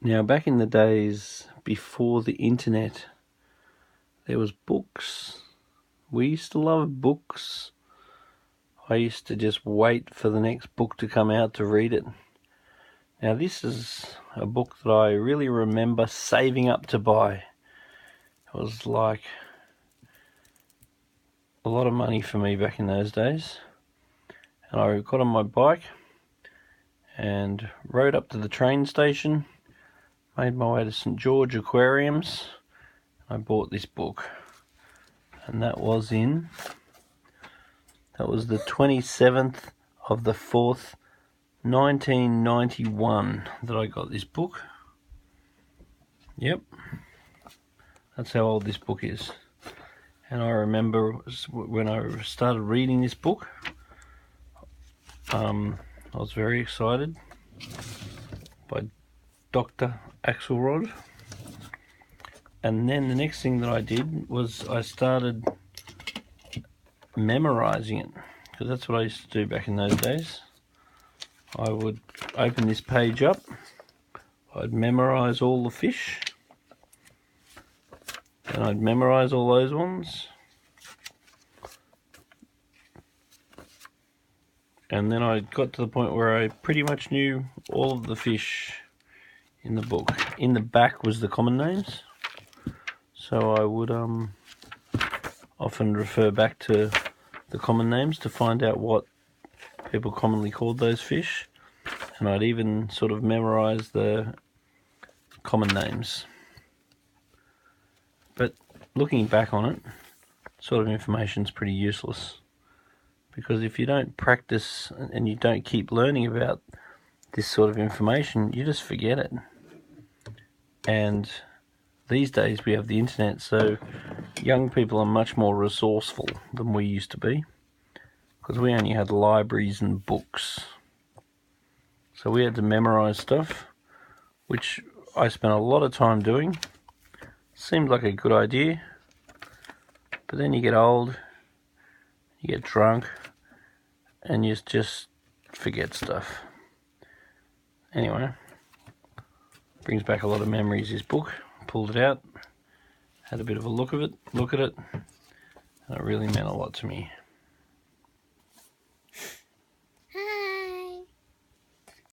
Now, back in the days before the internet, there was books. We used to love books. I used to just wait for the next book to come out to read it. Now, this is a book that I really remember saving up to buy. It was like a lot of money for me back in those days. And I got on my bike and rode up to the train station, made my way to St. George Aquariums. I bought this book, and that was the 27th of the 4th, 1991 that I got this book. Yep, that's how old this book is. And I remember when I started reading this book, I was very excited, by Dr. Axelrod. And then the next thing that I did was I started memorizing it, because that's what I used to do back in those days. I would open this page up, I'd memorize all the fish, and I'd memorize all those ones, and then I got to the point where I pretty much knew all of the fish in the book. In the back was the common names, so I would often refer back to the common names to find out what people commonly called those fish, and I'd even sort of memorize the common names. But looking back on it, sort of information is pretty useless, because if you don't practice and you don't keep learning about this sort of information, you just forget it. And these days we have the internet, so young people are much more resourceful than we used to be, because we only had libraries and books. So we had to memorize stuff, which I spent a lot of time doing. Seemed like a good idea, but then you get old, you get drunk, and you just forget stuff. Anyway, brings back a lot of memories, this book. Pulled it out, had a bit of a look at it, and it really meant a lot to me.